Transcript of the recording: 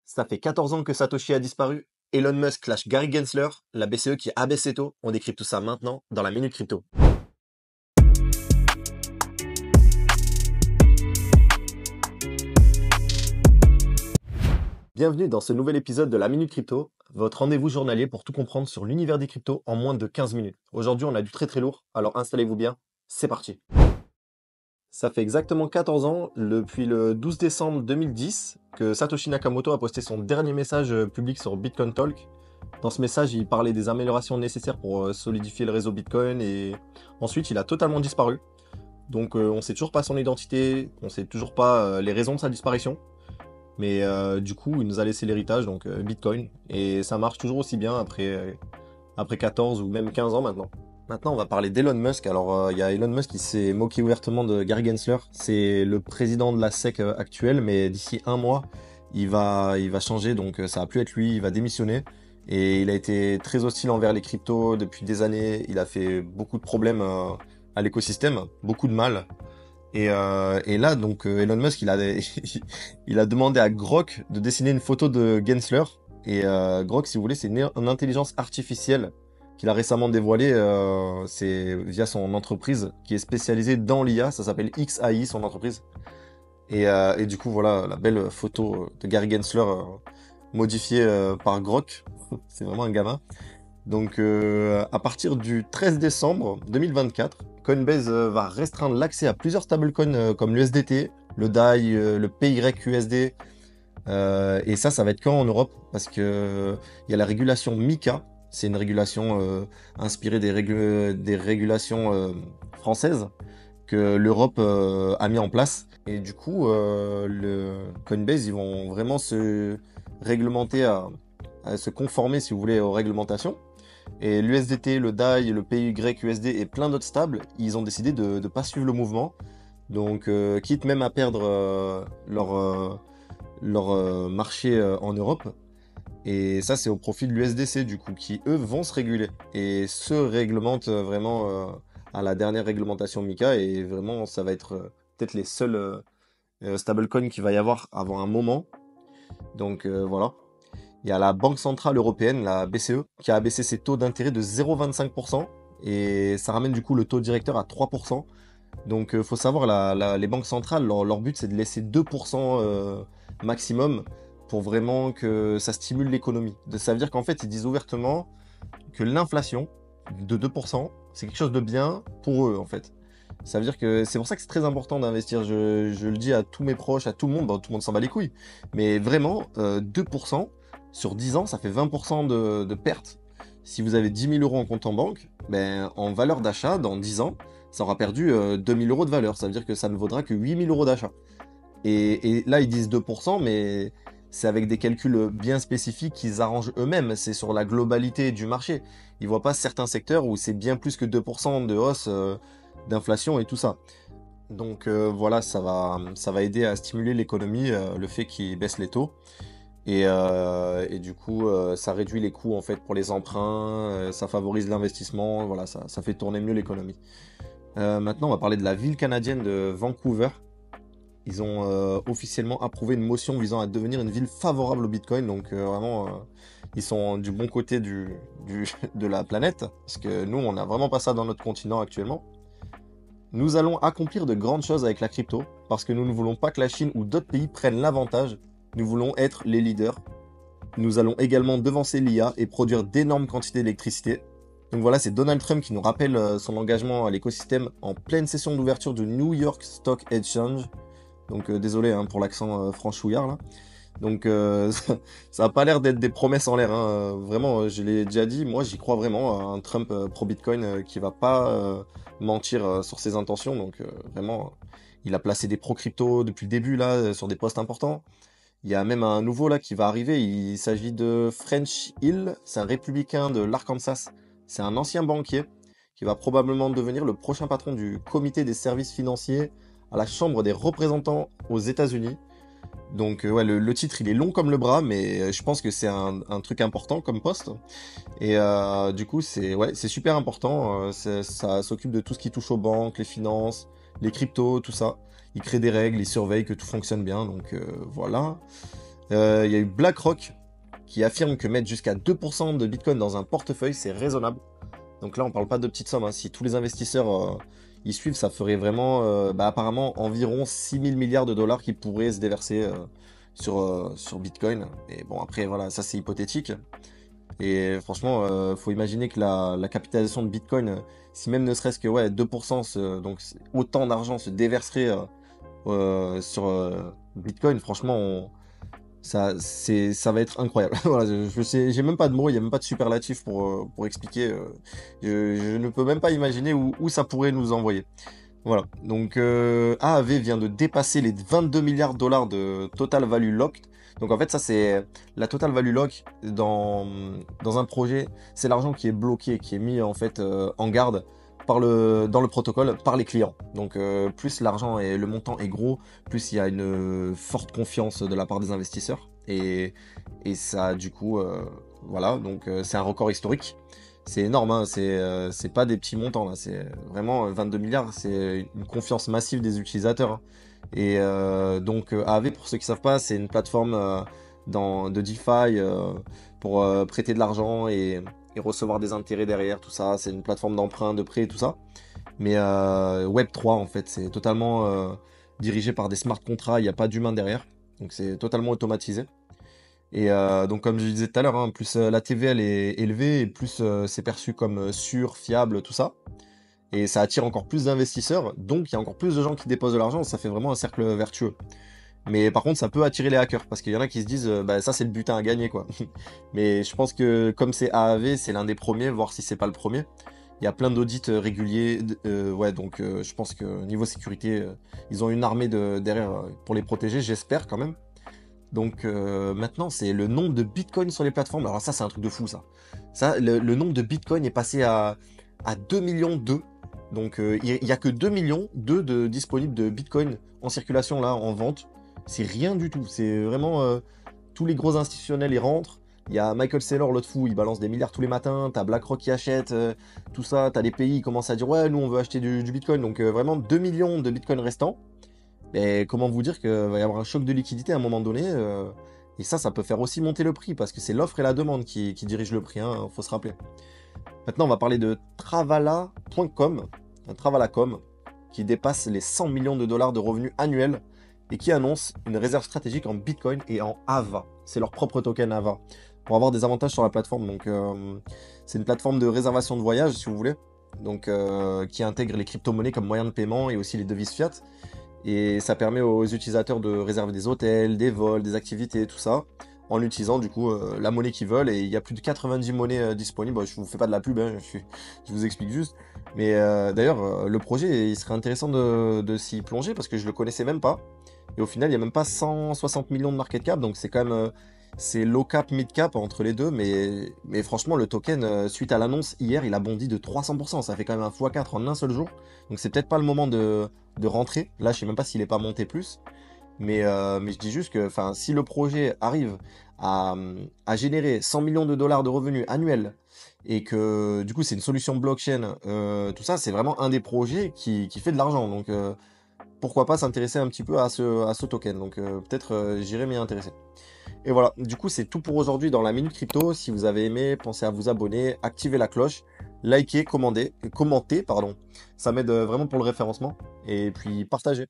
Ça fait 14 ans que Satoshi a disparu. Elon Musk lâche Gary Gensler, la BCE qui abaisse les taux. On décrypte tout ça maintenant dans la Minute Crypto. Bienvenue dans ce nouvel épisode de la Minute Crypto, votre rendez-vous journalier pour tout comprendre sur l'univers des cryptos en moins de 15 minutes. Aujourd'hui, on a du très lourd, alors installez-vous bien, c'est parti. Ça fait exactement 14 ans, depuis le 12 décembre 2010, que Satoshi Nakamoto a posté son dernier message public sur Bitcoin Talk. Dans ce message, il parlait des améliorations nécessaires pour solidifier le réseau Bitcoin et ensuite il a totalement disparu. Donc on sait toujours pas son identité, on sait toujours pas les raisons de sa disparition. Mais du coup, il nous a laissé l'héritage, donc Bitcoin. Et ça marche toujours aussi bien après 14 ou même 15 ans maintenant. Maintenant, on va parler d'Elon Musk. Alors, il y a Elon Musk qui s'est moqué ouvertement de Gary Gensler. C'est le président de la SEC actuelle, mais d'ici un mois, il va changer, donc ça va plus être lui, il va démissionner. Et il a été très hostile envers les cryptos depuis des années. Il a fait beaucoup de problèmes à l'écosystème, beaucoup de mal. Et là, donc, Elon Musk, il a demandé à Grok de dessiner une photo de Gensler. Et Grok, si vous voulez, c'est une intelligence artificielle qu'il a récemment dévoilée. C'est via son entreprise qui est spécialisée dans l'IA. Ça s'appelle XAI, son entreprise. Et du coup, voilà, la belle photo de Gary Gensler modifiée par Grok. C'est vraiment un gamin. Donc, à partir du 13 décembre 2024, Coinbase va restreindre l'accès à plusieurs stablecoins comme l'USDT, le DAI, le PYUSD. Et ça va être quand en Europe? Parce que il y a la régulation MiCA. C'est une régulation inspirée des régulations françaises que l'Europe a mis en place. Et du coup, le Coinbase, ils vont vraiment se réglementer à se conformer, si vous voulez, aux réglementations. Et l'USDT, le DAI, le PYUSD et plein d'autres stables, ils ont décidé de ne pas suivre le mouvement. Donc, quitte même à perdre leur marché en Europe. Et ça, c'est au profit de l'USDC, du coup, qui, eux, vont se réguler. Et se réglementent vraiment à la dernière réglementation MiCA. Et vraiment, ça va être peut-être les seuls stablecoins qu'il va y avoir avant un moment. Donc, voilà. Il y a la Banque Centrale Européenne, la BCE, qui a abaissé ses taux d'intérêt de 0,25% et ça ramène du coup le taux directeur à 3%. Donc il faut savoir, les banques centrales, leur but c'est de laisser 2% maximum pour vraiment que ça stimule l'économie. Ça veut dire qu'en fait ils disent ouvertement que l'inflation de 2%, c'est quelque chose de bien pour eux en fait. Ça veut dire que c'est pour ça que c'est très important d'investir. Je le dis à tous mes proches, à tout le monde, bon, tout le monde s'en bat les couilles. Mais vraiment, 2%, sur 10 ans, ça fait 20% de perte. Si vous avez 10 000 euros en compte en banque, ben, en valeur d'achat, dans 10 ans, ça aura perdu 2 000 euros de valeur. Ça veut dire que ça ne vaudra que 8 000 euros d'achat. Et là, ils disent 2%, mais c'est avec des calculs bien spécifiques qu'ils arrangent eux-mêmes. C'est sur la globalité du marché. Ils voient pas certains secteurs où c'est bien plus que 2% de hausse d'inflation et tout ça. Donc voilà, ça va aider à stimuler l'économie, le fait qu'ils baissent les taux. Et du coup, ça réduit les coûts en fait pour les emprunts, ça favorise l'investissement, voilà, ça fait tourner mieux l'économie. Maintenant, on va parler de la ville canadienne de Vancouver. Ils ont officiellement approuvé une motion visant à devenir une ville favorable au Bitcoin, donc vraiment, ils sont du bon côté de la planète, parce que nous, on n'a vraiment pas ça dans notre continent actuellement. Nous allons accomplir de grandes choses avec la crypto, parce que nous ne voulons pas que la Chine ou d'autres pays prennent l'avantage. Nous voulons être les leaders. Nous allons également devancer l'IA et produire d'énormes quantités d'électricité. Donc voilà, c'est Donald Trump qui nous rappelle son engagement à l'écosystème en pleine session d'ouverture du New York Stock Exchange. Donc désolé pour l'accent franchouillard là. Donc ça a pas l'air d'être des promesses en l'air. Vraiment, je l'ai déjà dit, moi j'y crois vraiment à un Trump pro-Bitcoin qui va pas mentir sur ses intentions. Donc vraiment, il a placé des pro-crypto depuis le début là sur des postes importants. Il y a même un nouveau là qui va arriver, il s'agit de French Hill, c'est un républicain de l'Arkansas. C'est un ancien banquier qui va probablement devenir le prochain patron du comité des services financiers à la Chambre des représentants aux États-Unis. Donc ouais, le titre il est long comme le bras, mais je pense que c'est un truc important comme poste. Et du coup c'est super important. Ça s'occupe de tout ce qui touche aux banques, les finances, les cryptos, tout ça. Il crée des règles, il surveille que tout fonctionne bien. Donc voilà. Il y a eu BlackRock qui affirme que mettre jusqu'à 2% de Bitcoin dans un portefeuille, c'est raisonnable. Donc là, on parle pas de petites sommes, hein. Si tous les investisseurs y suivent, ça ferait vraiment, apparemment, environ 6 000 milliards de dollars qui pourraient se déverser sur Bitcoin. Et bon, après, voilà, ça c'est hypothétique. Et franchement, faut imaginer que la capitalisation de Bitcoin, si même ne serait-ce que ouais, 2%, donc autant d'argent se déverserait sur Bitcoin, franchement, ça va être incroyable. Voilà, je sais, j'ai même pas de mots, il n'y a même pas de superlatif pour expliquer. Je ne peux même pas imaginer où ça pourrait nous envoyer. Voilà. Donc AAV vient de dépasser les 22 milliards de dollars de total value locked. Donc en fait, ça c'est la total value lock dans un projet, c'est l'argent qui est bloqué, qui est mis en fait en garde dans le protocole par les clients. Donc plus l'argent et le montant est gros, plus il y a une forte confiance de la part des investisseurs. Et ça, du coup, voilà, donc c'est un record historique. C'est énorme, hein, c'est pas des petits montants là, c'est vraiment 22 milliards, c'est une confiance massive des utilisateurs, hein. Et donc AAV, pour ceux qui savent pas, c'est une plateforme de DeFi pour prêter de l'argent et recevoir des intérêts derrière, tout ça. C'est une plateforme d'emprunt, de prêt, tout ça. Mais Web3, en fait, c'est totalement dirigé par des smart contracts, il n'y a pas d'humain derrière. Donc c'est totalement automatisé. Et donc comme je disais tout à l'heure, hein, plus la TVL est élevée, et plus c'est perçu comme sûr, fiable, tout ça. Et ça attire encore plus d'investisseurs, donc il y a encore plus de gens qui déposent de l'argent, ça fait vraiment un cercle vertueux. Mais par contre, ça peut attirer les hackers, parce qu'il y en a qui se disent, bah ça c'est le butin à gagner, quoi. Mais je pense que comme c'est AAV, c'est l'un des premiers, voir si c'est pas le premier. Il y a plein d'audits réguliers, ouais, donc je pense que niveau sécurité, ils ont une armée derrière pour les protéger, j'espère quand même. Donc maintenant, c'est le nombre de bitcoins sur les plateformes. Alors ça, c'est un truc de fou, ça. Ça, le nombre de bitcoins est passé à 2 millions 2. Donc il n'y a que 2 millions 2 de disponibles de bitcoin en circulation là, en vente. C'est rien du tout. C'est vraiment tous les gros institutionnels y rentrent. Il y a Michael Saylor, l'autre fou, il balance des milliards tous les matins. T'as BlackRock qui achète, tout ça. T'as des pays qui commencent à dire ouais, nous on veut acheter du bitcoin. Donc vraiment 2 millions de bitcoins restants. Et comment vous dire qu'il va y avoir un choc de liquidité à un moment donné, et ça peut faire aussi monter le prix, parce que c'est l'offre et la demande qui dirigent le prix, hein, faut se rappeler. Maintenant, on va parler de Travala.com, un Travalacom, qui dépasse les 100 millions de dollars de revenus annuels, et qui annonce une réserve stratégique en Bitcoin et en AVA. C'est leur propre token AVA, pour avoir des avantages sur la plateforme. Donc, c'est une plateforme de réservation de voyage, si vous voulez, donc qui intègre les crypto-monnaies comme moyen de paiement et aussi les devises fiat. Et ça permet aux utilisateurs de réserver des hôtels, des vols, des activités, tout ça, en utilisant du coup la monnaie qu'ils veulent. Et il y a plus de 90 monnaies disponibles. Bon, je vous fais pas de la pub, hein, je vous explique juste. Mais d'ailleurs, le projet, il serait intéressant de s'y plonger parce que je le connaissais même pas. Et au final, il y a même pas 160 millions de market cap, donc c'est quand même c'est low cap, mid cap entre les deux. Mais franchement, le token, suite à l'annonce hier, il a bondi de 300%. Ça fait quand même un x4 en un seul jour. Donc c'est peut-être pas le moment de rentrer. Là, je sais même pas s'il est pas monté plus. Mais je dis juste que si le projet arrive à générer 100 millions de dollars de revenus annuels et que du coup c'est une solution blockchain, tout ça, c'est vraiment un des projets qui fait de l'argent. Donc pourquoi pas s'intéresser un petit peu à ce token. Donc peut-être j'irai m'y intéresser. Et voilà, du coup c'est tout pour aujourd'hui dans la Minute Crypto. Si vous avez aimé, pensez à vous abonner, activer la cloche, liker, commenter, pardon. Ça m'aide vraiment pour le référencement. Et puis partagez.